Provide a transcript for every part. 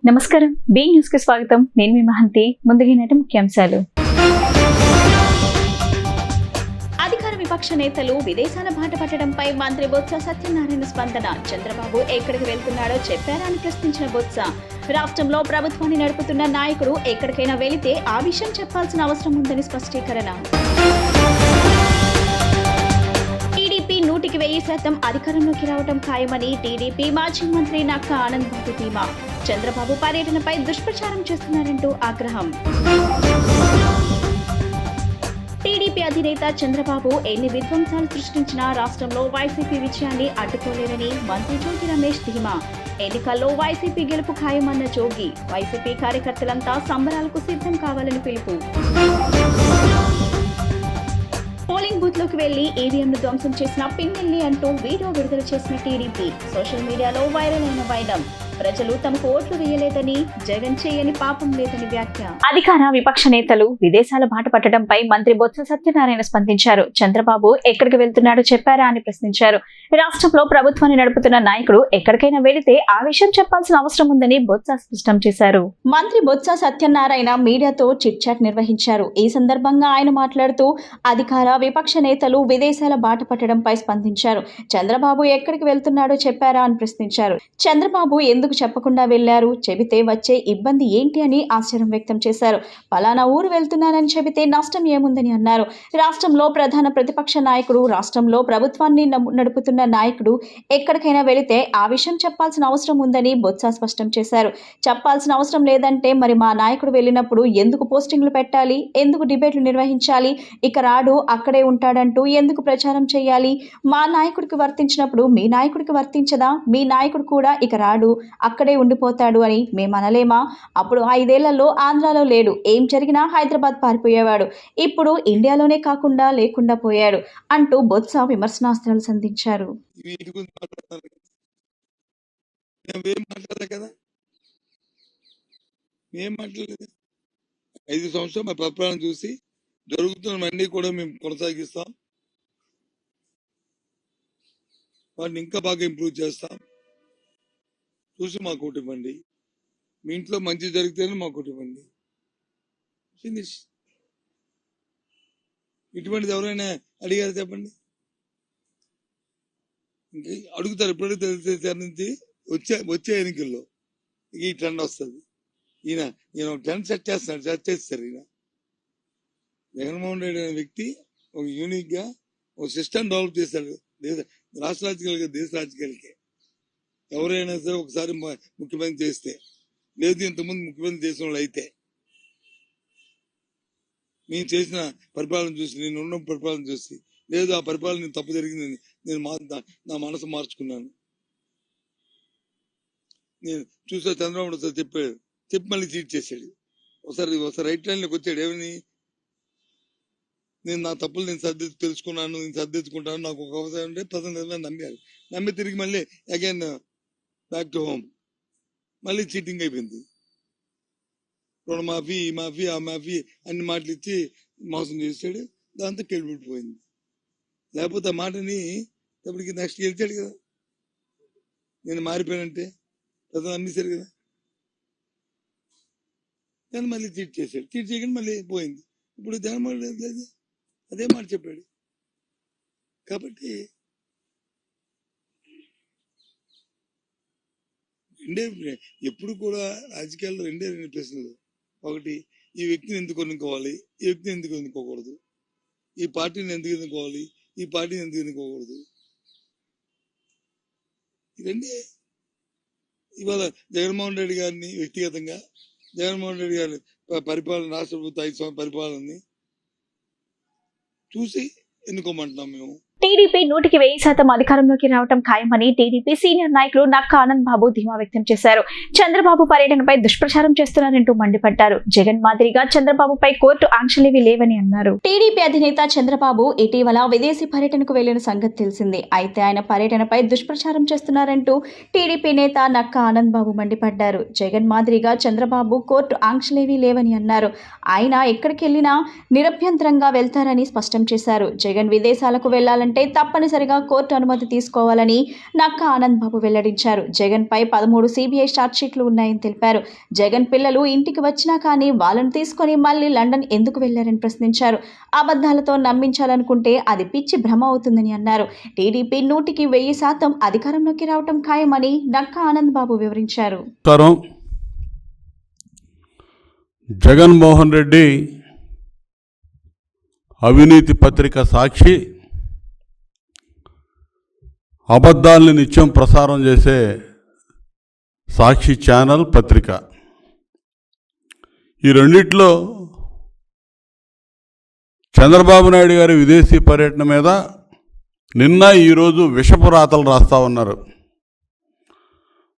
నమస్కారం. B news కి స్వాగతం. నేను మీ మహంతి. ముందుగా నేటి ముఖ్యాంశాలు. అధికార విపక్ష నేతలు విదేశాల బాట పట్టడంపై మంత్రి బొత్స సత్యనారాయణ స్పందన. చంద్రబాబు ఎక్కడికి వెళ్తున్నాడో చెప్పారా అని ప్రశ్నించిన బొత్స, రాష్ట్రంలో ప్రభుత్వాన్ని నడుపుతున్న నాయకుడు ఎక్కడికైనా వెళితే ఆ విషయం చెప్పాల్సిన అవసరం ఉందని స్పష్టీకరణ. టీడీపీ 100% అధికారంలోకి రావడం ఖాయమని టీడీపీ మాజీ మంత్రి నక్కా ఆనంద్ బాబు ధీమా. చంద్రబాబు పర్యటనపై దుష్ప్రచారం చేస్తున్నారంటూ ఆగ్రహం. టీడీపీ అధినేత చంద్రబాబు ఎన్ని విధ్వంసాలు సృష్టించినా రాష్ట్రంలో వైసీపీ విజయాన్ని అడ్డుకోలేరని మంత్రి జోగి రమేష్ ధీమా. ఎన్నికల్లో వైసీపీ గెలుపు ఖాయమన్న జోగి, వైసీపీ కార్యకర్తలంతా సంబరాలకు సిద్ధం కావాలని పిలుపు. పోలింగ్ బూత్ లోకి వెళ్లి ఈవీఎంను ధ్వంసం చేసిన పిన్నెల్లి అంటూ వీడియో విడుదల చేసిన టీడీపీ. సోషల్ మీడియాలో వైరల్ అయిన వైనం. ప్రజలు తమకు ఓట్లు వేయలేదని, జగన్ చేయని పాపం లేదని వ్యాఖ్య. అధికార విపక్ష నేతలు విదేశాల బాట పట్టడంపై మంత్రి బొత్స సత్యనారాయణ స్పందించారు. చంద్రబాబు ఎక్కడికి వెళ్తున్నాడో చెప్పారా అని ప్రశ్నించారు. రాష్ట్రంలో ప్రభుత్వాన్ని నడుపుతున్న నాయకుడు ఎక్కడికైనా వెళితే ఆ విషయం చెప్పాల్సిన అవసరం ఉందని బొత్స స్పష్టం చేశారు. మంత్రి బొత్స సత్యనారాయణ మీడియాతో చిట్ చాట్ నిర్వహించారు. ఈ సందర్భంగా ఆయన మాట్లాడుతూ అధికార విపక్ష నేతలు విదేశాల బాట పట్టడంపై స్పందించారు. చంద్రబాబు ఎక్కడికి వెళ్తున్నాడో చెప్పారా అని ప్రశ్నించారు. చంద్రబాబు ఎందుకు చెప్పకుండా వెళ్లారు, చెబితే వచ్చే ఇబ్బంది ఏంటి అని ఆశ్చర్యం వ్యక్తం చేశారు. పలానా ఊరు వెళ్తున్నానని చెబితే నష్టం ఏముందని అన్నారు. రాష్ట్రంలో ప్రధాన ప్రతిపక్ష నాయకుడు, రాష్ట్రంలో ప్రభుత్వాన్ని నడుపుతున్న నాయకుడు ఎక్కడికైనా వెళితే ఆ విషయం చెప్పాల్సిన అవసరం ఉందని బొత్స స్పష్టం చేశారు. చెప్పాల్సిన అవసరం లేదంటే మరి మా నాయకుడు వెళ్ళినప్పుడు ఎందుకు పోస్టింగ్లు పెట్టాలి, ఎందుకు డిబేట్లు నిర్వహించాలి, ఇక రాడు అక్కడే ఉంటాడంటూ ఎందుకు ప్రచారం చేయాలి? మా నాయకుడికి వర్తించినప్పుడు మీ నాయకుడికి వర్తించదా? మీ నాయకుడు కూడా ఇక రాడు, అక్కడే ఉండిపోతాడు అని మేము అనలేమా? అప్పుడు 5 ఏళ్లలో ఆంధ్రాలో లేడు, ఏం జరిగినా హైదరాబాద్ పారిపోయేవాడు, ఇప్పుడు ఇండియాలోనే కాకుండా లేకుండా పోయాడు అంటూ బొత్స విమర్శనాస్త్రాలు సంధించారు. 5 సంవత్సరాలు మా పరిపాలన చూసి జరుగుతున్నవన్నీ కూడా మేము కొనసాగిస్తాం, వాటిని ఇంకా బాగా ఇంప్రూవ్ చేస్తాం. చూసి మాకు ఓటు ఇవ్వండి. మీ ఇంట్లో మంచి జరిగితేనే మాకు ఓటు ఇవ్వండి. ఫినిష్. ఇటువంటిది ఎవరైనా అడిగారు చెప్పండి? ఇంక అడుగుతారు. ఎప్పుడు తెలిసే నుంచి వచ్చే ఎన్నికల్లో ఈ ట్రెండ్ వస్తుంది. ఈయన ఒక ట్రెండ్ సెట్ చేస్తారు. ఈయన జగన్మోహన్ రెడ్డి అనే వ్యక్తి ఒక యూనిక్ గా ఒక సిస్టమ్ డెవలప్ చేశాడు. రాష్ట్ర రాజకీయాలకి, దేశ రాజకీయాలకి. ఎవరైనా సరే ఒకసారి ముఖ్యమంత్రి చేస్తే, లేదు ఇంతకుముందు ముఖ్యమంత్రి చేసిన వాళ్ళు అయితే, నేను చేసిన పరిపాలన చూసి, నేను ఉన్న పరిపాలన చూసి, లేదు ఆ పరిపాలన తప్పు జరిగిందని నేను నా మనసు మార్చుకున్నాను. నేను చూసా చంద్రబాబు సార్ చెప్పి మళ్ళీ చీట్ చేశాడు. ఒకసారి రైట్ లైన్ లోకి వచ్చాడు. ఏమని? నేను నా తప్పులు నేను తెలుసుకున్నాను, నేను సర్దిద్దుకుంటాను, నాకు ఒక అవసరం ఉంటే ప్రజలు నమ్మారు. నమ్మి తిరిగి మళ్ళీ అగైన్ బ్యాక్ టు హోమ్. మళ్ళీ చీటింగ్ అయిపోయింది. రుణమాఫీ, ఈ మాఫీ, ఆ మాఫీ అన్ని మాటలు ఇచ్చి మోసం చేశాడు. దాంతో కెళ్ళిపోయింది. లేకపోతే ఆ మాటని ఇప్పటికి నెక్స్ట్ గెలిచాడు కదా. నేను మారిపోయానంటే ప్రజలు నమ్మేశారు కదా. కానీ మళ్ళీ చీట్ చేశాడు. చీట్ చేయకుండా మళ్ళీ పోయింది. ఇప్పుడు జగన్మోహన్ రెడ్డి అదే మాట చెప్పాడు. కాబట్టి ఎప్పుడు కూడా రాజకీయాల్లో రెండే ప్రశ్నలు. ఒకటి, ఈ వ్యక్తిని ఎందుకు ఎన్నుకోవాలి, ఈ వ్యక్తిని ఎందుకు ఎన్నుకోకూడదు, ఈ పార్టీని ఎందుకు ఎన్నుకోవాలి, ఈ పార్టీని ఎందుకు ఎన్నుకోకూడదు. ఇదండి. ఇవాళ జగన్మోహన్ రెడ్డి గారిని వ్యక్తిగతంగా, జగన్మోహన్ రెడ్డి గారి పరిపాలన, రాష్ట్ర ప్రభుత్వ 5 సంవత్సరాల పరిపాలనని చూసి ఎన్నుకోమంటున్నాం మేము. టీడీపీ 100% అధికారంలోకి రావడం ఖాయమని టీడీపీ సీనియర్ నాయకులు నక్కా ఆనంద్ బాబు ధీమా వ్యక్తం చేశారు. చంద్రబాబు పర్యటనపై దుష్ప్రచారం చేస్తున్నారంటూ మండిపడ్డారు. జగన్ మాదిరిగా చంద్రబాబుపై కోర్టు ఆంక్షలేవీ లేవని అన్నారు. టీడీపీ అధినేత చంద్రబాబు ఇటీవల విదేశీ పర్యటనకు వెళ్లిన సంగతి తెలిసిందే. అయితే ఆయన పర్యటనపై దుష్ప్రచారం చేస్తున్నారంటూ టీడీపీ నేత నక్కా ఆనంద్ బాబు మండిపడ్డారు. జగన్ మాదిరిగా చంద్రబాబు కోర్టు ఆంక్షలేవీ లేవని అన్నారు. ఆయన ఎక్కడికి వెళ్లినా నిరభ్యంతరంగా వెళ్తారని స్పష్టం చేశారు. జగన్ విదేశాలకు వెళ్లాలంటే తప్పనిసరిగా కోర్టు అనుమతి తీసుకోవాలని నక్కా ఆనంద్ బాబు వెల్లడించారు. జగన్పై 13 సిబిఐ ఛార్జ్షీట్లు ఉన్నాయని తెలిపారు. జగన్ పిల్లలు ఇంటికి వచ్చినా కానీ వాళ్ళను తీసుకొని మళ్లీ లండన్ ఎందుకు వెళ్లారని ప్రశ్నించారు. అబద్ధాలతో నమ్మించాలనుకుంటే అది పిచ్చి భ్రమ అవుతుందని అన్నారు. టీడీపీ 100% అధికారంలోకి రావటం ఖాయమని నక్కా ఆనంద్ బాబు వివరించారు. జగన్మోహన్ రెడ్డి అవినీతి పత్రిక సాక్షి అబద్ధాలను నిత్యం ప్రసారం చేసే సాక్షి ఛానల్ పత్రిక, ఈ రెండిట్లో చంద్రబాబు నాయుడు గారి విదేశీ పర్యటన మీద నిన్న ఈరోజు విషపు రాతలు రాస్తా ఉన్నారు.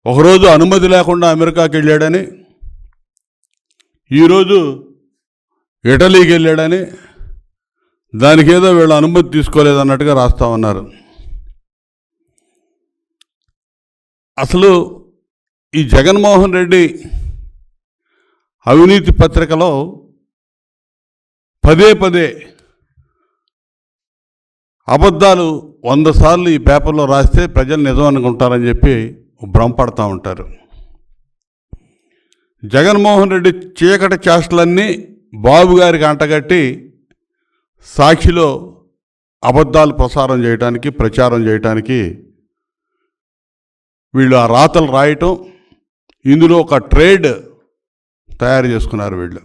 ఒకరోజు అనుమతి లేకుండా అమెరికాకి వెళ్ళాడని, ఈరోజు ఇటలీకి వెళ్ళాడని, దానికి ఏదో వీళ్ళు అనుమతి తీసుకోలేదన్నట్టుగా రాస్తా ఉన్నారు. అసలు ఈ జగన్మోహన్ రెడ్డి అవినీతి పత్రికలో పదే పదే అబద్ధాలు 100 సార్లు ఈ పేపర్లో రాస్తే ప్రజలు నిజం అనుకుంటారని చెప్పి భ్రమపడతా ఉంటారు. జగన్మోహన్ రెడ్డి చీకటి చేష్టలన్నీ బాబు గారికి అంటగట్టి సాక్షిలో అబద్ధాలు ప్రసారం చేయడానికి, ప్రచారం చేయడానికి వీళ్ళు ఆ రాతలు రాయటం, ఇందులో ఒక ట్రేడ్ తయారు చేసుకున్నారు వీళ్ళు.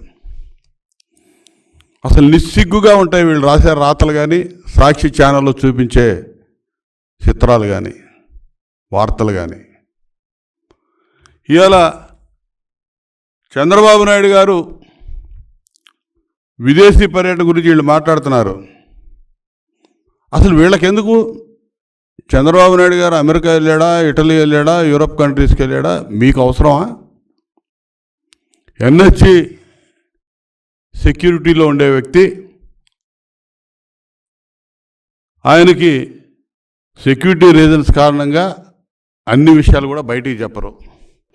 అసలు నిస్సిగ్గుగా ఉంటాయి వీళ్ళు రాసే రాతలు కానీ, సాక్షి ఛానల్లో చూపించే చిత్రాలు కానీ, వార్తలు కానీ. ఇవాళ చంద్రబాబు నాయుడు గారు విదేశీ పర్యటన గురించి వీళ్ళు మాట్లాడుతున్నారు. అసలు వీళ్ళకెందుకు? చంద్రబాబు నాయుడు గారు అమెరికా వెళ్ళాడా, ఇటలీ వెళ్ళాడా, యూరప్ కంట్రీస్కి వెళ్ళాడా? మీకు అవసరమా? ఎన్ఎస్జీ సెక్యూరిటీలో ఉండే వ్యక్తి, ఆయనకి సెక్యూరిటీ రీజన్స్ కారణంగా అన్ని విషయాలు కూడా బయటికి చెప్పరు.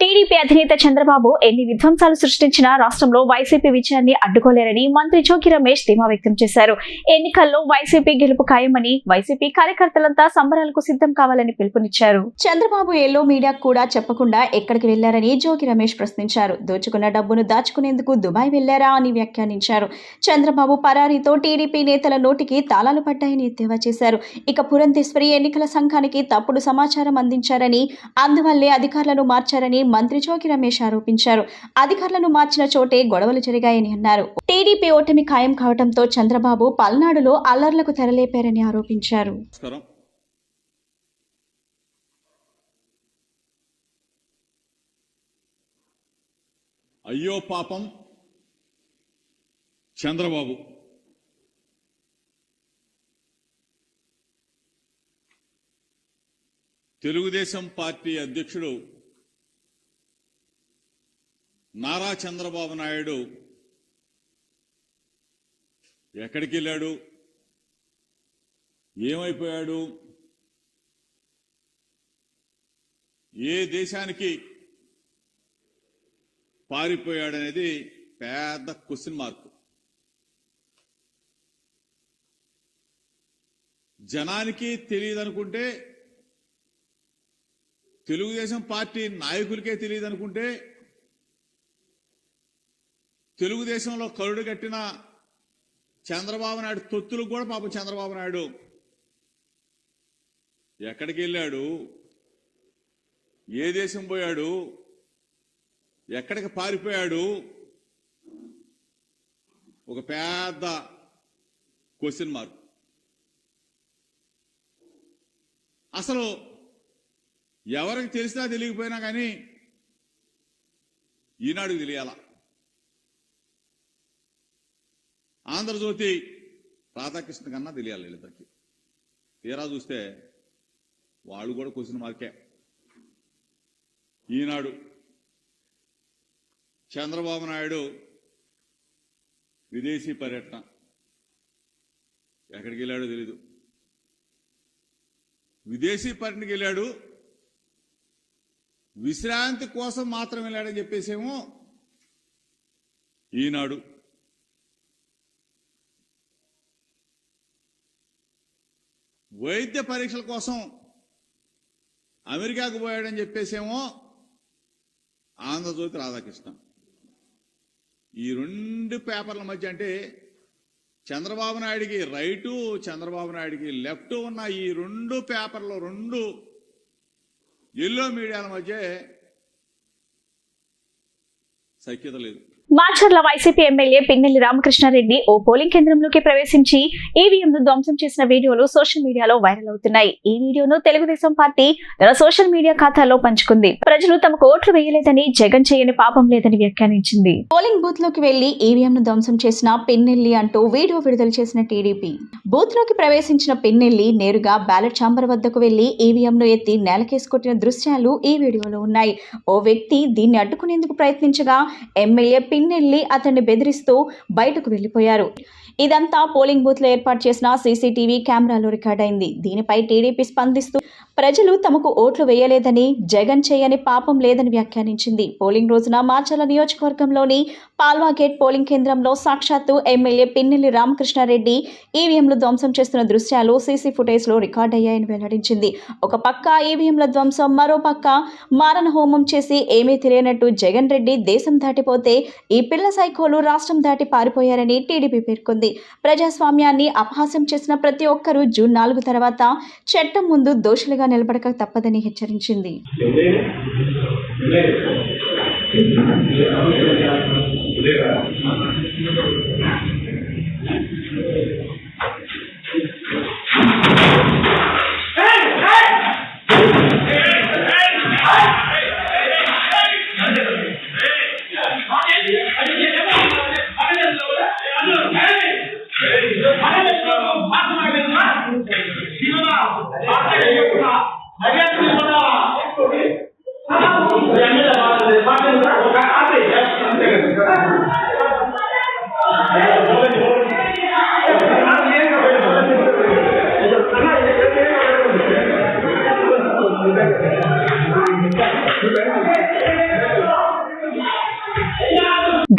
టీడీపీ అధినేత చంద్రబాబు ఎన్ని విధ్వంసాలు సృష్టించినా రాష్ట్రంలో వైసీపీ విజయాన్ని అడ్డుకోలేరని మంత్రి జోగి రమేష్ ధీమా వ్యక్తం చేశారు. ఎన్నికల్లో వైసీపీ గెలుపు ఖాయమని, వైసీపీ కార్యకర్తలంతా సంబరాలకు సిద్ధం కావాలని పిలుపునిచ్చారు. చంద్రబాబు ఎల్లో మీడియా కూడా చెప్పకుండా ఎక్కడికి వెళ్లారని జోగి రమేష్ ప్రశ్నించారు. దోచుకున్న డబ్బును దాచుకునేందుకు దుబాయ్ వెళ్లారా అని వ్యాఖ్యానించారు. చంద్రబాబు పరారీతో టీడీపీ నేతల నోటికి తాళాలు పడ్డాయని ఎద్దేవా చేశారు. ఇక పురంధేశ్వరి ఎన్నికల సంఘానికి తప్పుడు సమాచారం అందించారని, అందువల్లే అధికారులను మార్చారని మంత్రి జోగి రమేష్ ఆరోపించారు. అధికారులను మార్చిన చోటే గొడవలు జరిగాయని అన్నారు. టీడీపీ ఓటమి ఖాయం కావడంతో చంద్రబాబు పల్నాడులో అల్లర్లకు తెరలేపారని ఆరోపించారు. అయ్యో పాపం చంద్రబాబు, తెలుగుదేశం పార్టీ అధ్యక్షుడు నారా చంద్రబాబు నాయుడు ఎక్కడికి వెళ్ళాడు, ఏమైపోయాడు, ఏ దేశానికి పారిపోయాడనేది పెద్ద క్వశ్చన్ మార్క్. జనానికి తెలియదనుకుంటే, తెలుగుదేశం పార్టీ నాయకులకే తెలియదనుకుంటే, తెలుగుదేశంలో కరుడు కట్టిన చంద్రబాబు నాయుడు తొత్తులకు కూడా పాపం చంద్రబాబు నాయుడు ఎక్కడికి వెళ్ళాడు, ఏ దేశం పోయాడు, ఎక్కడికి పారిపోయాడు, ఒక పెద్ద క్వశ్చన్ మార్క్. అసలు ఎవరికి తెలిసినా తెలియకపోయినా కానీ ఈనాడుకు తెలియాల. ఆంధ్రజ్యోతి రాధాకృష్ణ కన్నా తెలియాలి వీళ్ళిద్దరికి. తీరా చూస్తే వాళ్ళు కూడా క్వశ్చన్ మార్కే. ఈనాడు చంద్రబాబు నాయుడు విదేశీ పర్యటన ఎక్కడికి వెళ్ళాడో తెలీదు. విదేశీ పర్యటనకి వెళ్ళాడు, విశ్రాంతి కోసం మాత్రం వెళ్ళాడని చెప్పేసేమో ఈనాడు. వైద్య పరీక్షల కోసం అమెరికాకు పోయాడని చెప్పేసేమో ఆంధ్రజ్యోతి రాధాకృష్ణ. ఈ రెండు పేపర్ల మధ్య అంటే చంద్రబాబు నాయుడికి రైటు, చంద్రబాబు నాయుడికి లెఫ్ట్ ఉన్న ఈ రెండు పేపర్లు, రెండు ఎల్లో మీడియాల మధ్య సఖ్యత లేదు. మాచర్ల వైసీపీ ఎమ్మెల్యే పిన్నెల్లి రామకృష్ణారెడ్డి ఓ పోలింగ్ కేంద్రంలోకి ప్రవేశించి ఈవీఎంను ధ్వంసం చేసిన వీడియోలు సోషల్ మీడియాలో వైరల్ అవుతున్నాయి. ఈ వీడియోను తెలుగుదేశం పార్టీ తన సోషల్ మీడియా ఖాతాలో పంచుకుంది. ప్రజలు తమకు ఓట్లు వేయలేదని, జగన్ చేయని పాపం లేదని వ్యాఖ్యానించింది. పోలింగ్ బూత్ లోకి వెళ్లి ఈవీఎంను ధ్వంసం చేసిన పిన్నెల్లి అంటూ వీడియో విడుదల చేసిన టీడీపీ. బూత్ లోకి ప్రవేశించిన పిన్నెల్లి నేరుగా బ్యాలెట్ ఛాంబర్ వద్దకు వెళ్లి ఈవీఎంను ఎత్తి నేలకేసి కొట్టిన దృశ్యాలు ఈ వీడియోలో ఉన్నాయి. ఓ వ్యక్తి దీన్ని అడ్డుకునేందుకు ప్రయత్నించగా ఎమ్మెల్యే పిన్నెల్లి అతన్ని బెదిరిస్తూ బయటకు వెళ్లిపోయారు. ఇదంతా పోలింగ్ బూత్ లో ఏర్పాటు చేసిన సీసీటీవీ కెమెరాలో రికార్డైంది. దీనిపై టీడీపీ స్పందిస్తూ ప్రజలు తమకు ఓట్లు వేయలేదని, జగన్ చేయని పాపం లేదని వ్యాఖ్యానించింది. పోలింగ్ రోజున మాచర్ల నియోజకవర్గంలోని పాల్వాగేట్ పోలింగ్ కేంద్రంలో సాక్షాత్తు ఎమ్మెల్యే పిన్నెల్లి రామకృష్ణారెడ్డి ఈవీఎంలు ధ్వంసం చేస్తున్న దృశ్యాలు సీసీ ఫుటేజ్ లో రికార్డయ్యాయని వెల్లడించింది. ఒక పక్క ఈవీఎంల ధ్వంసం, మరో పక్క మారణ హోమం చేసి ఏమీ తెలియనట్టు జగన్ రెడ్డి దేశం దాటిపోతే ఈ పిల్ల సైకోలు రాష్ట్రం దాటి పారిపోయారని టీడీపీ పేర్కొంది. ప్రజాస్వామ్యాన్ని అపహాస్యం చేసిన ప్రతి ఒక్కరూ జూన్ 4 తర్వాత చట్టం ముందు దోషులుగా నిలబడక తప్పదని హెచ్చరించింది.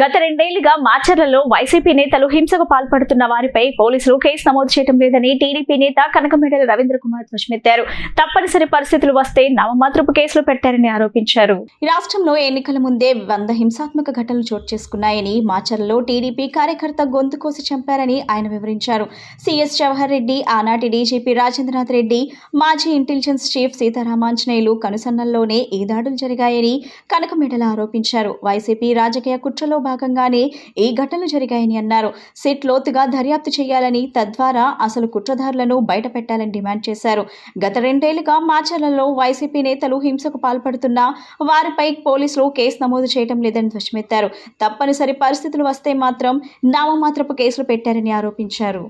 గత 2 ఏళ్లుగా మాచర్లలో వైసీపీ నేతలు హింసకు పాల్పడుతున్న వారిపై పోలీసులు కేసు నమోదు చేయడం లేదని టీడీపీ నేత కనకమేడల రవీంద్ర కుమార్ ధ్వజమెత్తారు. తప్పనిసరి పరిస్థితులు వస్తే నామమాత్రపు కేసులు పెట్టారని ఆరోపించారు. రాష్ట్రంలో ఎన్నికల ముందే 100 హింసాత్మక ఘటనలు చోటు చేసుకున్నాయని, మాచర్లలో టీడీపీ కార్యకర్త గొంతు కోసి చంపారని ఆయన వివరించారు. సీఎస్ జవహర్ రెడ్డి, ఆనాటి డీజీపీ రాజేంద్రనాథ్ రెడ్డి, మాజీ ఇంటెలిజెన్స్ చీఫ్ సీతారామాంజనేయులు కనుసన్నల్లోనే ఈ దాడులు జరిగాయని కనకమేడల ఆరోపించారు. వైసీపీ రాజకీయ కుట్రలో భాగంగానే ఈ ఘటనలు జరిగాయని అన్నారు. సిట్ లోతుగా దర్యాప్తు చేయాలని, తద్వారా అసలు కుట్రదారులను బయట పెట్టాలని డిమాండ్ చేశారు. గత 2 ఏళ్లుగా మాచర్లలో వైసీపీ నేతలు హింసకు పాల్పడుతున్నా వారిపై పోలీసులు కేసు నమోదు చేయడం లేదని ధ్వజమెత్తారు. తప్పనిసరి పరిస్థితులు వస్తే మాత్రం నామమాత్రపు కేసులు పెట్టారని ఆరోపించారు.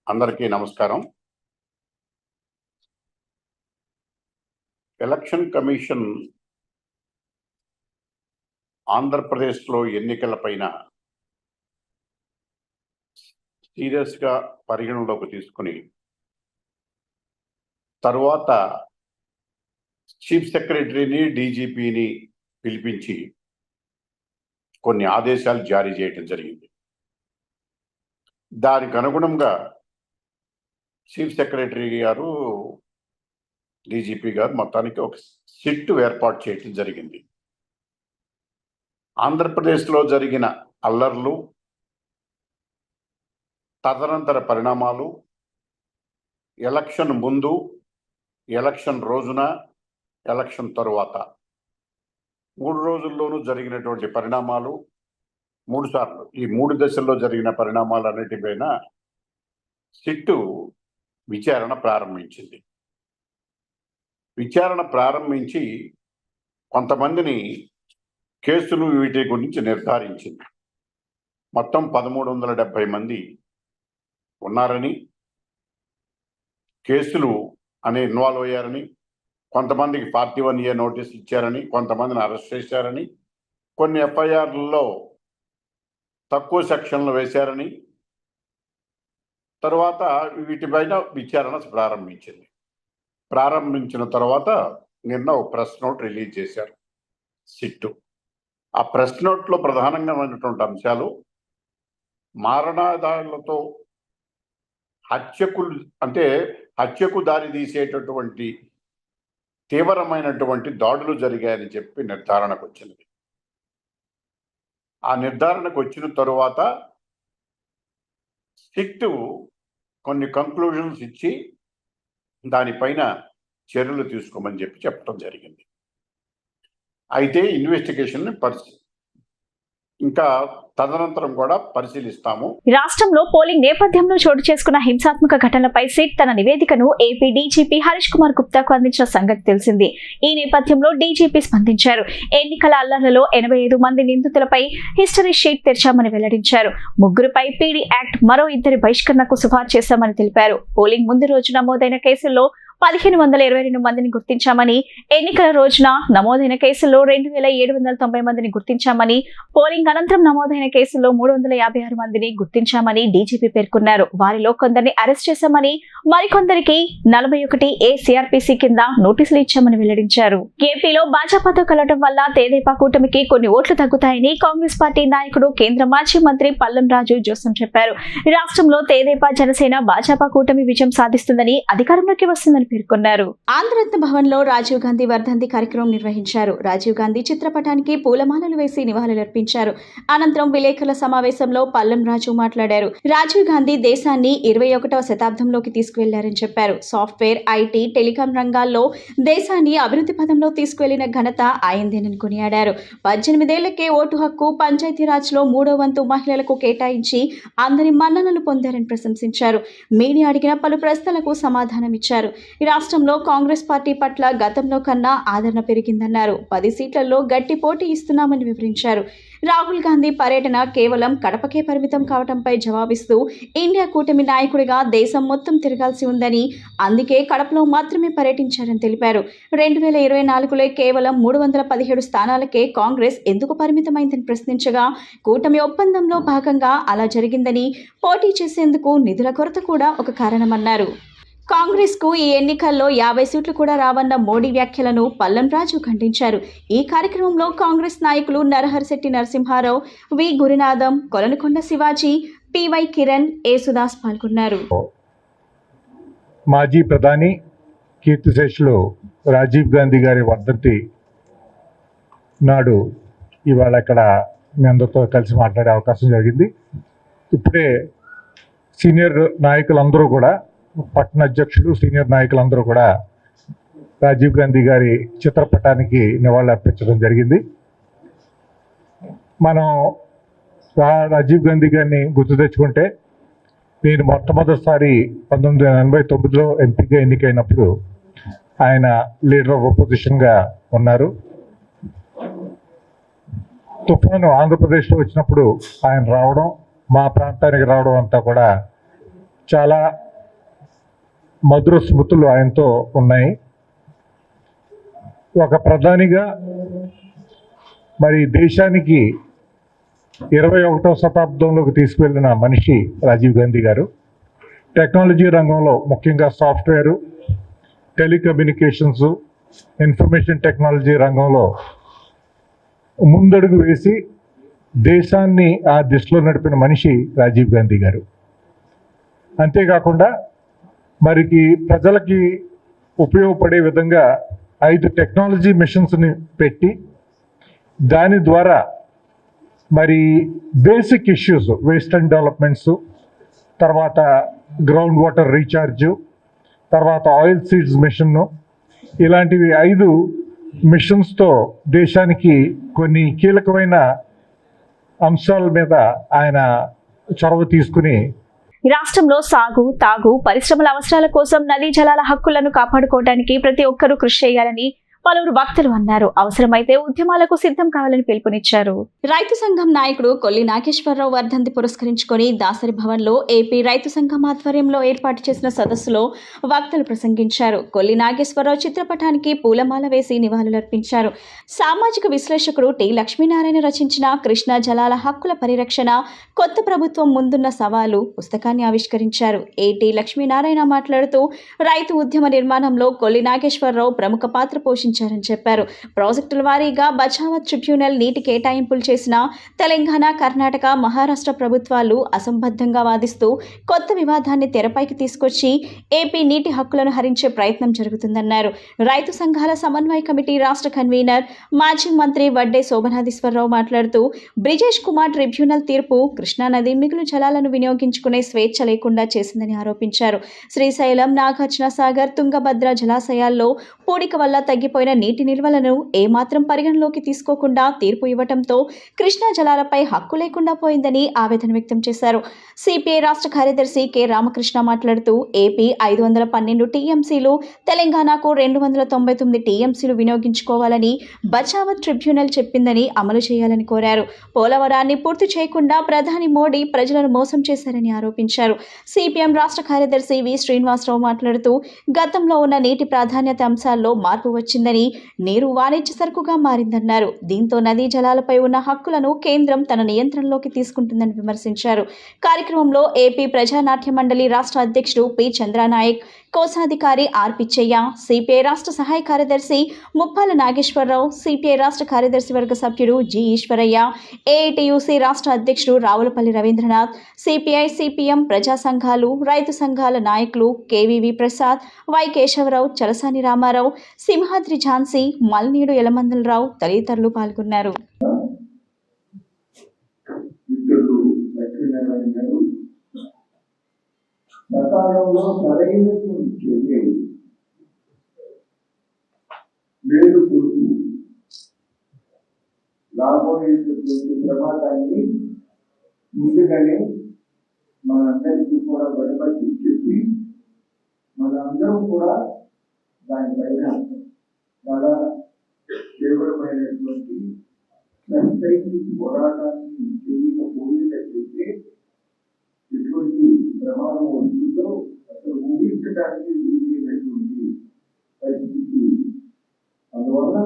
అందరికీ నమస్కారం. ఎలక్షన్ కమిషన్ ఆంధ్రప్రదేశ్లో ఎన్నికలపైన సీరియస్గా పరిగణలోకి తీసుకుని తరువాత చీఫ్ సెక్రటరీని, డీజీపీని పిలిపించి కొన్ని ఆదేశాలు జారీ చేయడం జరిగింది. దానికి అనుగుణంగా చీఫ్ సెక్రటరీ గారు, డీజీపీ గారు మొత్తానికి ఒక సిట్ ఏర్పాటు చేయడం జరిగింది. ఆంధ్రప్రదేశ్లో జరిగిన అల్లర్లు, తదనంతర పరిణామాలు, ఎలక్షన్ ముందు, ఎలక్షన్ రోజున, ఎలక్షన్ తరువాత 3 రోజుల్లోనూ జరిగినటువంటి పరిణామాలు, 3 సార్లు ఈ 3 దశల్లో జరిగిన పరిణామాలన్నిటిపైన సిట్టు విచారణ ప్రారంభించింది. విచారణ ప్రారంభించి కొంతమందిని కేసులు వీటి గురించి నిర్ధారించింది. మొత్తం 1370 మంది ఉన్నారని, కేసులు అని ఇన్వాల్వ్ అయ్యారని, కొంతమందికి 41A నోటీస్ ఇచ్చారని, కొంతమందిని అరెస్ట్ చేశారని, కొన్ని ఎఫ్ఐఆర్లలో తక్కువ సెక్షన్లు వేశారని, తర్వాత వీటిపైన విచారణ ప్రారంభించింది. ప్రారంభించిన తర్వాత నిన్న ఒక ప్రెస్ నోట్ రిలీజ్ చేశారు సిట్టు. ఆ ప్రెస్ నోట్లో ప్రధానంగా ఉన్నటువంటి అంశాలు మారణాదాలతో హత్యకులు, అంటే హత్యకు దారి తీసేటటువంటి తీవ్రమైనటువంటి దాడులు జరిగాయని చెప్పి నిర్ధారణకు వచ్చినది. ఆ నిర్ధారణకు వచ్చిన తరువాత సిట్ కొన్ని కంక్లూజన్స్ ఇచ్చి దానిపైన చర్యలు తీసుకోమని చెప్పడం జరిగింది. అయితే ఇన్వెస్టిగేషన్ ఇంకా తదనంతరం కూడా పరిశీలిస్తాము. రాష్ట్రంలో పోలింగ్ నేపథ్యంలో చోటు చేసుకున్న హింసాత్మక ఘటనలపై సిట్ తన నివేదికను ఏపీ డీజీపీ హరీష్ కుమార్ గుప్తాకు అందించిన సంగతి తెలిసింది. ఈ నేపథ్యంలో డీజీపీ స్పందించారు. ఎన్నికల అల్లర్లలో 85 మంది నిందితులపై హిస్టరీ షీట్ తెరిచామని వెల్లడించారు. ముగ్గురుపై పీడీ యాక్ట్, మరో 2 బహిష్కరణకు సిఫార్సు చేశామని తెలిపారు. పోలింగ్ ముందు రోజు నమోదైన కేసుల్లో 1522 మందిని గుర్తించామని, ఎన్నికల రోజున నమోదైన కేసుల్లో 2790 మందిని గుర్తించామని, పోలింగ్ అనంతరం నమోదైన కేసుల్లో 356 మందిని గుర్తించామని డీజీపీ పేర్కొన్నారు. వారిలో కొందరిని అరెస్ట్ చేశామని, మరికొందరికి 41A CRPC కింద నోటీసులు ఇచ్చామని వెల్లడించారు. ఏపీలో భాజపాతో కలవడం వల్ల తెదేపా కూటమికి కొన్ని ఓట్లు తగ్గుతాయని కాంగ్రెస్ పార్టీ నాయకుడు, కేంద్ర మాజీ మంత్రి పల్లం రాజు జోసం చెప్పారు. రాష్ట్రంలో తెదేపా, జనసేన, భాజపా కూటమి విజయం సాధిస్తుందని, అధికారంలోకి వస్తుందని పేర్కొన్నారు. ఆంధ్రరత్న భవన్ లో రాజీవ్ గాంధీ వర్ధంతి కార్యక్రమం నిర్వహించారు. రాజీవ్ గాంధీ చిత్రపటానికి పూలమాలలు వేసి నివాళులర్పించారు. అనంతరం విలేకరుల సమావేశంలో పల్లం రాజు మాట్లాడారు. రాజీవ్ గాంధీ దేశాన్ని 21వ శతాబ్దంలోకి తీసుకువెళ్లారని చెప్పారు. సాఫ్ట్వేర్, ఐటీ, టెలికాం రంగాల్లో దేశాన్ని అభివృద్ధి పథంలో తీసుకువెళ్లిన ఘనత ఆయనదేనని కొనియాడారు. 18 ఏళ్లకే ఓటు హక్కు, పంచాయతీరాజ్లో 3వ వంతు మహిళలకు కేటాయించి అందరి మన్ననలు పొందారని ప్రశంసించారు. మీడియా అడిగిన పలు ప్రశ్నలకు సమాధానమిచ్చారు. రాష్ట్రంలో కాంగ్రెస్ పార్టీ పట్ల గతంలో కన్నా ఆదరణ పెరిగిందన్నారు. 10 సీట్లలో గట్టి పోటీ ఇస్తున్నామని వివరించారు. రాహుల్ గాంధీ పర్యటన కేవలం కడపకే పరిమితం కావడంపై జవాబిస్తూ, ఇండియా కూటమి నాయకుడిగా దేశం మొత్తం తిరగాల్సి ఉందని, అందుకే కడపలో మాత్రమే పర్యటించారని తెలిపారు. 2024లో కేవలం 317 స్థానాలకే కాంగ్రెస్ ఎందుకు పరిమితమైందని ప్రశ్నించగా, కూటమి ఒప్పందంలో భాగంగా అలా జరిగిందని, పోటీ చేసేందుకు నిధుల కొరత కూడా ఒక కారణమన్నారు. కాంగ్రెస్ కు ఈ ఎన్నికల్లో 50 సీట్లు కూడా రావన్న మోడీ వ్యాఖ్యలను పల్లం రాజు ఖండించారు. ఈ కార్యక్రమంలో కాంగ్రెస్ నాయకులు నరహరిశెట్టి నరసింహారావు, వి గురునాథం, కొలనుకొండ శివాజీ, పివై కిరణ్, ఏ సుదాస్ పాల్గొన్నారు. మాజీ ప్రధాని, కీర్తిశేషులు రాజీవ్ గాంధీ గారి వర్ధంతి నాడు ఇవాళ ఇక్కడ మీ అందరితో కలిసి మాట్లాడే అవకాశం జరిగింది. ఇప్పుడే సీనియర్ నాయకులందరూ కూడా, పట్టణ అధ్యక్షులు, సీనియర్ నాయకులందరూ కూడా రాజీవ్ గాంధీ గారి చిత్రపటానికి నివాళులు అర్పించడం జరిగింది. మనం రాజీవ్ గాంధీ గారిని గుర్తు తెచ్చుకుంటే, నేను మొట్టమొదటిసారి 1989లో ఎంపీగా ఎన్నికైనప్పుడు ఆయన లీడర్ ఆఫ్ అపోజిషన్గా ఉన్నారు. తుఫాను ఆంధ్రప్రదేశ్లో వచ్చినప్పుడు ఆయన రావడం, మా ప్రాంతానికి రావడం అంతా కూడా చాలా మధుర స్మృతులు ఆయనతో ఉన్నాయి. ఒక ప్రధానిగా మరి దేశానికి 21వ శతాబ్దంలోకి తీసుకువెళ్ళిన మనిషి రాజీవ్ గాంధీ గారు. టెక్నాలజీ రంగంలో, ముఖ్యంగా సాఫ్ట్వేరు, టెలికమ్యూనికేషన్స్, ఇన్ఫర్మేషన్ టెక్నాలజీ రంగంలో ముందడుగు వేసి దేశాన్ని ఆ దిశలో నడిపిన మనిషి రాజీవ్ గాంధీ గారు. అంతేకాకుండా మరికి ప్రజలకి ఉపయోగపడే విధంగా 5 టెక్నాలజీ మిషన్స్ని పెట్టి, దాని ద్వారా మరి basic issues, waste and developments, తర్వాత గ్రౌండ్ వాటర్ రీఛార్జు, తర్వాత ఆయిల్ సీడ్స్ మిషన్ను, ఇలాంటివి 5 మిషన్స్తో దేశానికి కొన్ని కీలకమైన అంశాల మీద ఆయన చొరవ తీసుకుని, రాష్ట్రంలో సాగు, తాగు, పరిశ్రమల అవసరాల కోసం నదీ జలాల హక్కులను కాపాడుకోవడానికి ప్రతి ఒక్కరూ కృషి చేయాలని పలువురు వక్తలు అన్నారు. అవసరమైతే ఉద్యమాలకు సిద్ధం కావాలని పిలుపునిచ్చారు. రైతు సంఘం నాయకుడు కొల్లి నాగేశ్వరరావు వర్ధంతి పురస్కరించుకొని దాసరి భవన్ లో ఏపీ రైతు సంఘం ఆధ్వర్యంలో ఏర్పాటు చేసిన సదస్సులో వక్తలు ప్రసంగించారు. కొల్లి నాగేశ్వరరావు చిత్రపటానికి పూలమాల వేసి నివాళులర్పించారు. సామాజిక విశ్లేషకుడు టి లక్ష్మీనారాయణ రచించిన కృష్ణా జలాల హక్కుల పరిరక్షణ, కొత్త ప్రభుత్వం ముందున్న సవాలు పుస్తకాన్ని ఆవిష్కరించారు. ఏటి లక్ష్మీనారాయణ మాట్లాడుతూ, రైతు ఉద్యమ నిర్మాణంలో కొల్లి నాగేశ్వరరావు ప్రముఖ పాత్ర పోషించారు. ఆరోపించారని చెప్పారు. ప్రాజెక్టుల వారీగా బచావత్ ట్రిబ్యునల్ నీటి కేటాయింపులు చేసిన తెలంగాణ, కర్ణాటక, మహారాష్ట్ర ప్రభుత్వాలు అసంబద్ధంగా వాదిస్తూ కొత్త వివాదాన్ని తెరపైకి తీసుకొచ్చి ఏపీ నీటి హక్కులను హరించే ప్రయత్నం జరుగుతుందన్నారు. రైతు సంఘాల సమన్వయ కమిటీ రాష్ట్ర కన్వీనర్ మాజీ మంత్రి వడ్డే శోభనాధీశ్వరరావు మాట్లాడుతూ బ్రిజేష్ కుమార్ ట్రిబ్యునల్ తీర్పు కృష్ణానది మిగులు జలాలను వినియోగించుకునే స్వేచ్ఛ లేకుండా చేసిందని ఆరోపించారు. శ్రీశైలం, నాగార్జున సాగర్, తుంగభద్ర జలాశయాల్లో పూడిక వల్ల తగ్గిపోయిన నీటి నిల్వలను ఏమాత్రం పరిగణలోకి తీసుకోకుండా తీర్పు ఇవ్వడంతో కృష్ణా జలాలపై హక్కు లేకుండా పోయిందని ఆవేదన వ్యక్తం చేశారు. సిపిఐ రాష్ట్ర కార్యదర్శి కె రామకృష్ణ మాట్లాడుతూ ఏపీ 512 టీఎంసీలు, తెలంగాణకు 299 టీఎంసీలు వినియోగించుకోవాలని బచావత్ ట్రిబ్యునల్ చెప్పిందని అమలు చేయాలని కోరారు. పోలవరాన్ని పూర్తి చేయకుండా ప్రధాని మోడీ ప్రజలను మోసం చేశారని ఆరోపించారు. సిపిఎం రాష్ట్ర కార్యదర్శి వి శ్రీనివాసరావు మాట్లాడుతూ గతంలో ఉన్న నీటి ప్రాధాన్యత అంశాల్లో మార్పు వచ్చిందని, నీరు వాణిజ్య సరుకుగా మారిందన్నారు. దీంతో నదీ జలాలపై ఉన్న హక్కులను కేంద్రం తన నియంత్రణలోకి తీసుకుంటుందని విమర్శించారు. కార్యక్రమంలో ఏపీ ప్రజానాట్య మండలి రాష్ట్ర అధ్యక్షుడు పి చంద్రనాయక్, కోశాధికారి ఆర్ పిచ్చయ్య, సిపిఐ రాష్ట్ర సహాయ కార్యదర్శి ముప్పాల నాగేశ్వరరావు, సిపిఐ రాష్ట్ర కార్యదర్శి వర్గ సభ్యుడు జి ఈశ్వరయ్య, ఏఐటియుసి రాష్ట్ర అధ్యక్షుడు రావులపల్లి రవీంద్రనాథ్, సిపిఐ, సిపిఎం, ప్రజా సంఘాలు, రైతు సంఘాల నాయకులు కేవీవి ప్రసాద్, వై కేశవరావు, చలసాని రామారావు, సింహాద్రి ఝాన్సీ, మల్నీడు యలమందలరావు తదితరులు పాల్గొన్నారు. సకాలంలో సరైనటువంటి చర్యలు మేలు కొడుకు రాబోయేటటువంటి ప్రమాదాన్ని ముందుగానే మనందరికీ కూడా బయటపడి చెప్పి మనందరం కూడా దానిపైన చాలా తీవ్రమైనటువంటి పోరాటాన్ని చేయకపోయేటట్లయితే ఎటువంటి ప్రమాదం వస్తుందో అసలు ఊహించడానికి వీలైనటువంటి పరిస్థితి. అందువల్ల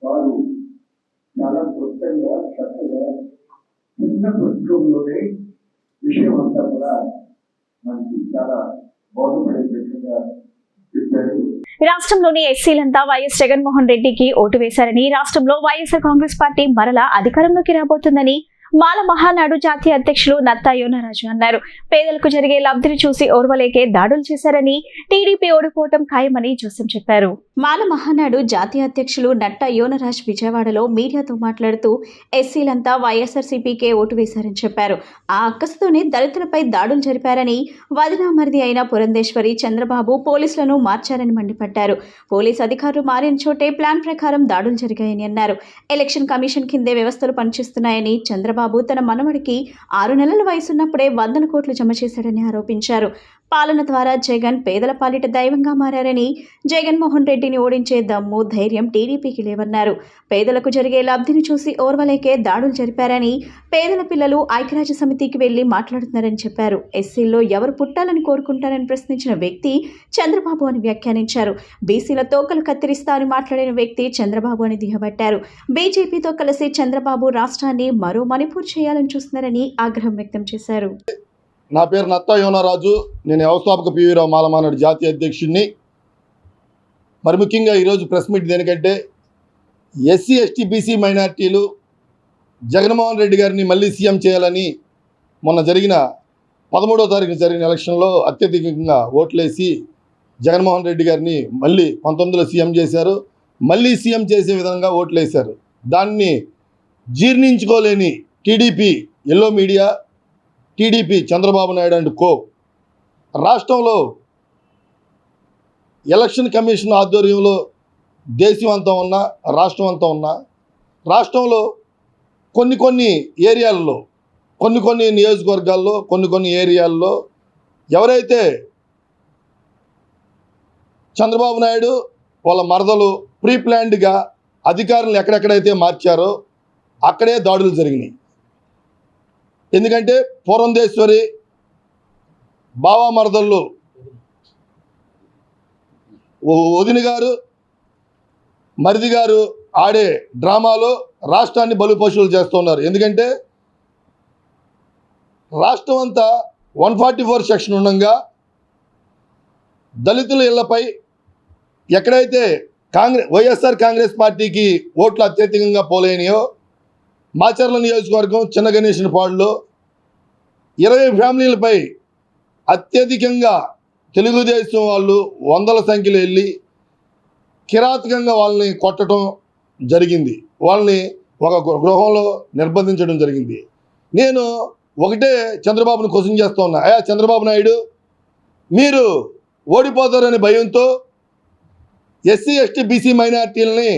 వారు చాలా క్లుప్తంగా చక్కగా చిన్న పుస్తకంలోనే విషయం అంతా కూడా మనకి చాలా బోధపడేటట్టుగా చెప్పారు. రాష్ట్రంలోని ఎస్సీలంతా వైఎస్ జగన్మోహన్ రెడ్డికి ఓటు వేశారని, రాష్ట్రంలో వైఎస్ఆర్ కాంగ్రెస్ పార్టీ మరలా అధికారంలోకి రాబోతుందని మాల మహానాడు జాతీయ అధ్యక్షులు నత్తా యోనరాజు అన్నారు. పేదలకు జరిగే లబ్ధిని చూసి ఓర్వలేకే దాడులు చేశారని, టీడీపీ ఓడిపోవటం ఖాయమని జోసెం చెప్పారు. మాల మహానాడు జాతీయ అధ్యక్షులు నట్టా యోనరాజ్ విజయవాడలో మీడియాతో మాట్లాడుతూ ఎస్సీలంతా వైఎస్ఆర్సీపీకే ఓటు వేశారని చెప్పారు. ఆ అక్కసుతోనే దళితులపై దాడులు జరిపారని, వదినా మరిది అయిన పురంధేశ్వరి, చంద్రబాబు పోలీసులను మార్చారని మండిపడ్డారు. పోలీసు అధికారులు మారిన చోటే ప్లాన్ ప్రకారం దాడులు జరిగాయని అన్నారు. ఎలక్షన్ కమిషన్ కిందే వ్యవస్థలు పనిచేస్తున్నాయని, చంద్రబాబు తన మనవడికి 6 నెలల వయసున్నప్పుడే 100 కోట్లు జమ చేశాడని ఆరోపించారు. పాలన ద్వారా జగన్ పేదల పాలిట దైవంగా మారారని, జగన్మోహన్ రెడ్డిని ఓడించే దమ్ము, ధైర్యం టీడీపీకి లేవన్నారు. పేదలకు జరిగే లబ్ధిని చూసి ఓర్వలేకే దాడులు జరిపారని, పేదల పిల్లలు ఐక్యరాజ్య సమితికి వెళ్లి మాట్లాడుతున్నారని చెప్పారు. ఎస్సీల్లో ఎవరు పుట్టాలని కోరుకుంటారని ప్రశ్నించిన వ్యక్తి చంద్రబాబు అని వ్యాఖ్యానించారు. బీసీల తోకలు కత్తిరిస్తా అని మాట్లాడిన వ్యక్తి చంద్రబాబు అని దిగబట్టారు. బీజేపీతో కలిసి చంద్రబాబు రాష్ట్రాన్ని మరో మణిపూర్ చేయాలని చూస్తున్నారని ఆగ్రహం వ్యక్తం చేశారు. నా పేరు నత్తా యోనరాజు. నేను వ్యవస్థాపక పివిరావు మాలమానాడు జాతీయ అధ్యక్షుడిని. మరి ముఖ్యంగా ఈరోజు ప్రెస్ మీట్ దేనికంటే ఎస్సీ, ఎస్టీ, బీసీ మైనార్టీలు జగన్మోహన్ రెడ్డి గారిని మళ్ళీ సీఎం చేయాలని మొన్న జరిగిన 13వ తారీఖున జరిగిన ఎలక్షన్లో అత్యధికంగా ఓట్లేసి జగన్మోహన్ రెడ్డి గారిని మళ్ళీ 19లో సీఎం చేశారు. మళ్ళీ సీఎం చేసే విధంగా ఓట్లేశారు. దాన్ని జీర్ణించుకోలేని TDP yellow media, TDP Chandrababu Naidu and co రాష్ట్రంలో ఎలక్షన్ కమిషన్ ఆధ్వర్యంలో దేశం అంతా ఉన్న, రాష్ట్రం అంతా ఉన్న, రాష్ట్రంలో కొన్ని ఏరియాల్లో, కొన్ని నియోజకవర్గాల్లో, కొన్ని ఏరియాల్లో ఎవరైతే చంద్రబాబు నాయుడు వాళ్ళ మరదలు ప్రీ ప్లాన్డ్గా అధికారులను ఎక్కడెక్కడైతే మార్చారో అక్కడే దాడులు జరిగినాయి. ఎందుకంటే పురంధేశ్వరి బావా మరదళ్ళు వదిన గారు, మరిది గారు ఆడే డ్రామాలో రాష్ట్రాన్ని బలుపశువులు చేస్తున్నారు. ఎందుకంటే రాష్ట్రం అంతా 144 సెక్షన్ ఉండగా దళితుల ఇళ్లపై ఎక్కడైతే వైఎస్ఆర్ కాంగ్రెస్ పార్టీకి ఓట్లు అత్యధికంగా పోలేనియో మాచర్ల నియోజకవర్గం చిన్న గణేశనపాడులో 20 ఫ్యామిలీలపై అత్యధికంగా తెలుగుదేశం వాళ్ళు వందల సంఖ్యలో వెళ్ళి కిరాతకంగా వాళ్ళని కొట్టడం జరిగింది. వాళ్ళని ఒక గృహంలో నిర్బంధించడం జరిగింది. నేను ఒకటే చంద్రబాబును క్వశ్చన్ చేస్తూ ఉన్నా, అయ్యా చంద్రబాబు నాయుడు, మీరు ఓడిపోతారనే భయంతో ఎస్సీ ఎస్టీ బీసీ మైనార్టీలని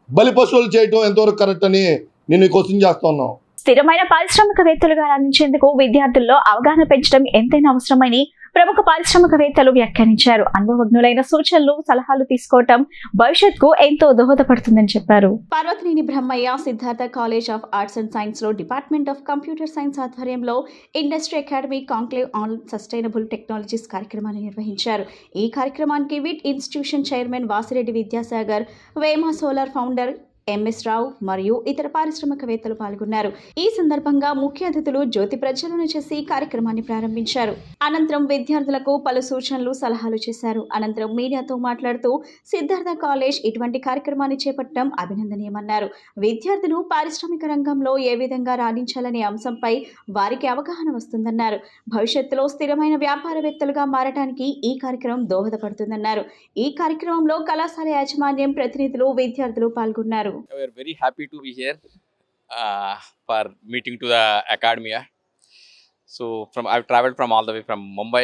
బలిపశువులు చేయటం ఎంతవరకు కరెక్ట్ అని నేను క్వశ్చన్ చేస్తూ ఉన్నాం. స్థిరమైన పారిశ్రామికవేత్తలుగా రాణించేందుకు విద్యార్థుల్లో అవగాహన పెంచడం ఎంతైనా అవసరమని ప్రముఖ పారిశ్రామికవేత్తలు వ్యాఖ్యానించారు. అనుభవజ్ఞులైన సూచనలు, సలహాలు తీసుకోవటం భవిష్యత్తుకు ఎంతో దోహదపడుతుందని చెప్పారు. Parvathaneni Brahmayya Siddhartha college of arts and science లో డిపార్ట్మెంట్ ఆఫ్ కంప్యూటర్ సైన్స్ ఆధ్వర్యంలో industry academy conclave on sustainable technologies కార్యక్రమాన్ని నిర్వహించారు. ఈ కార్యక్రమానికి VIT institution chairman Vasireddy Vidyasagar, Vema solar founder MS Rao మరియు ఇతర పారిశ్రామికవేత్తలు పాల్గొన్నారు. ఈ సందర్భంగా ముఖ్య అతిథులు జ్యోతి ప్రజ్వలన చేసి కార్యక్రమాన్ని ప్రారంభించారు. అనంతరం విద్యార్థులకు పలు సూచనలు, సలహాలు చేశారు. అనంతరం మీడియాతో మాట్లాడుతూ సిద్ధార్థ కాలేజ్ ఇటువంటి కార్యక్రమాన్ని చేపట్టడం అభినందనీయమన్నారు. విద్యార్థులు పారిశ్రామిక రంగంలో ఏ విధంగా రాణించాలనే అంశంపై వారికి అవగాహన వస్తుందన్నారు. భవిష్యత్తులో స్థిరమైన వ్యాపారవేత్తలుగా మారడానికి ఈ కార్యక్రమం దోహదపడుతుందన్నారు. ఈ కార్యక్రమంలో కళాశాల యాజమాన్యం, ప్రతినిధులు, విద్యార్థులు పాల్గొన్నారు. We are very happy to be here for meeting to the academia. So I've traveled from all the way from Mumbai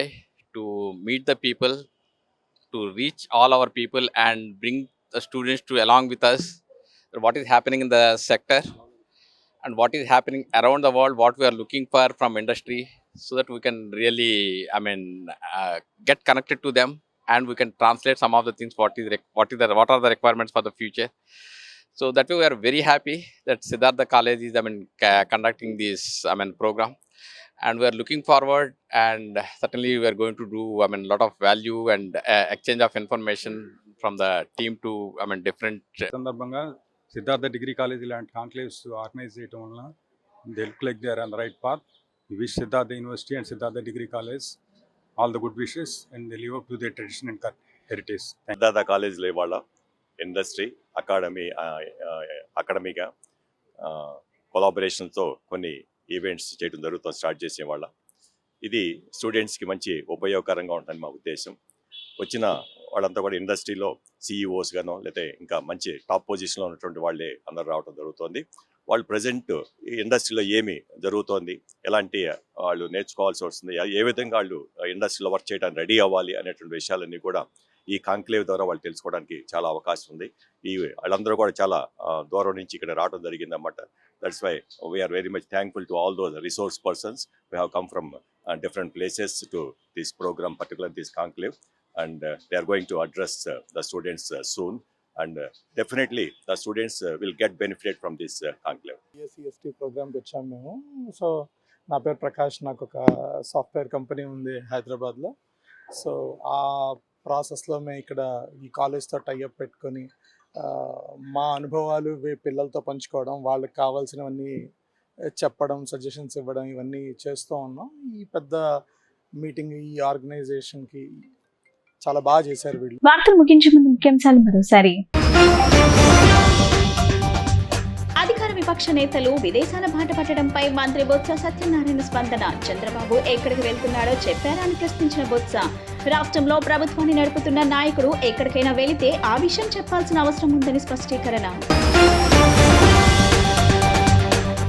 to meet the people, to reach all our people and bring the students to along with us what is happening in the sector and what is happening around the world, what we are looking for from industry, so that we can really, get connected to them and we can translate some of the things what are the requirements for the future. So that way we are very happy that Siddhartha College is conducting this program, and we are looking forward, and certainly we are going to do lot of value and exchange of information from the team to different. సందర్భంగా Siddhartha degree college ఇలాంటి కాంక్లేవ్స్ organize చేయడం వలన they look like they are on the right path. We wish Siddhartha university and Siddhartha degree college all the good wishes and they live up to their tradition and heritage. Siddhartha కాలేజ్లో ఇవాళ industry అకాడమీగా కొలాబరేషన్తో కొన్ని events చేయడం జరుగుతుంది. Start చేసేవాళ్ళ ఇది స్టూడెంట్స్కి మంచి ఉపయోగకరంగా ఉంటుందని మా ఉద్దేశం. వచ్చిన వాళ్ళంతా కూడా ఇండస్ట్రీలో సిఇఓస్ గానో లేకపోతే ఇంకా మంచి టాప్ పొజిషన్లో ఉన్నటువంటి వాళ్ళే అందరూ రావడం జరుగుతుంది. వాళ్ళు ప్రజెంట్ ఈ ఇండస్ట్రీలో ఏమి జరుగుతోంది, ఎలాంటి వాళ్ళు నేర్చుకోవాల్సి వస్తుంది, ఏ విధంగా వాళ్ళు ఇండస్ట్రీలో వర్క్ చేయడానికి రెడీ అవ్వాలి అనేటువంటి విషయాలన్నీ కూడా ఈ కాంక్లేవ్ ద్వారా వాళ్ళు తెలుసుకోవడానికి చాలా అవకాశం ఉంది. వాళ్ళందరూ కూడా చాలా దూరం నుంచి ఇక్కడ రావడం జరిగింది అన్నమాట. That's why we are very much thankful to all those resource persons who have come from different places to this program, particularly this conclave, and they are going to address the students soon, and definitely the students will get benefited from this conclave. CST ప్రోగ్రామ్కి వచ్చాము మేము. So నా పేరు ప్రకాష్, నాకు ఒక software company ఉంది హైదరాబాద్లో. So ఆ ప్రాసెస్లో మేము ఇక్కడ ఈ కాలేజ్తో టైఅప్ పెట్టుకొని మా అనుభవాలు పిల్లలతో పంచుకోవడం, వాళ్ళకి కావాల్సినవన్నీ చెప్పడం, సజెషన్స్ ఇవ్వడం, ఇవన్నీ చేస్తూ ఉన్నాం. ఈ పెద్ద మీటింగ్, ఈ ఆర్గనైజేషన్కి చాలా బాగా చేశారు వీళ్ళు. వార్తలు ముగించే ముందు ముఖ్యాంశాలు మరోసారి. అధికార విపక్ష నేతలు విదేశాల బాట పట్టడంపై మంత్రి బొత్స సత్యనారాయణ స్పందన. చంద్రబాబు ఎక్కడికి వెళ్తున్నాడో చెప్పారా అని ప్రశ్నించిన బొత్స. రాష్ట్రంలో ప్రభుత్వాన్ని నడుపుతున్న నాయకుడు ఎక్కడికైనా వెళితే ఆ విషయం చెప్పాల్సిన అవసరం ఉందని స్పష్టీకరణ.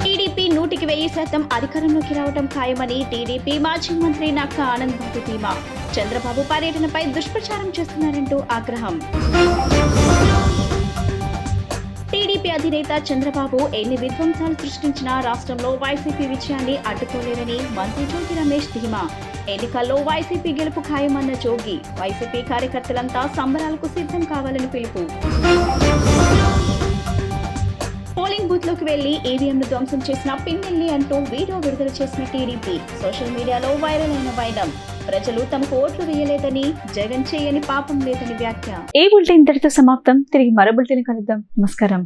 టీడీపీ 100% అధికారంలోకి రావడం ఖాయమని టీడీపీ మాజీ మంత్రి నక్కా ఆనంద్ బాబు ధీమా. చంద్రబాబు పర్యటనపై దుష్ప్రచారం చేస్తున్నారంటూ ఆగ్రహం. టీడీపీ అధినేత చంద్రబాబు ఎన్ని విధ్వంసాలు సృష్టించినా రాష్ట్రంలో వైసీపీ విజయాన్ని అడ్డుకోలేరని మంత్రి జోగి రమేష్ ధీమా. ఎన్నికల్లో వైసీపీ గెలుపు ఖాయమన్న జోగి. వైసీపీ కార్యకర్తలంతా సంబరాలకు సిద్ధం కావాలని పిలుపు. పోలింగ్ బూత్ లోకి వెళ్లి ఈవీఎంను ధ్వంసం చేసిన పిన్నెల్లి అంటూ వీడియో విడుదల చేసిన టీడీపీ. సోషల్ మీడియాలో వైరల్ అయిన వైనం. ప్రజలు తమకు ఓట్లు వేయలేదని, జగన్ చేయని పాపం లేదని వ్యాఖ్య. ఈ బులెటిన్ ఇంతటితో సమాప్తం. తిరిగి మరో బులెటిన్ కలుద్దాం. నమస్కారం.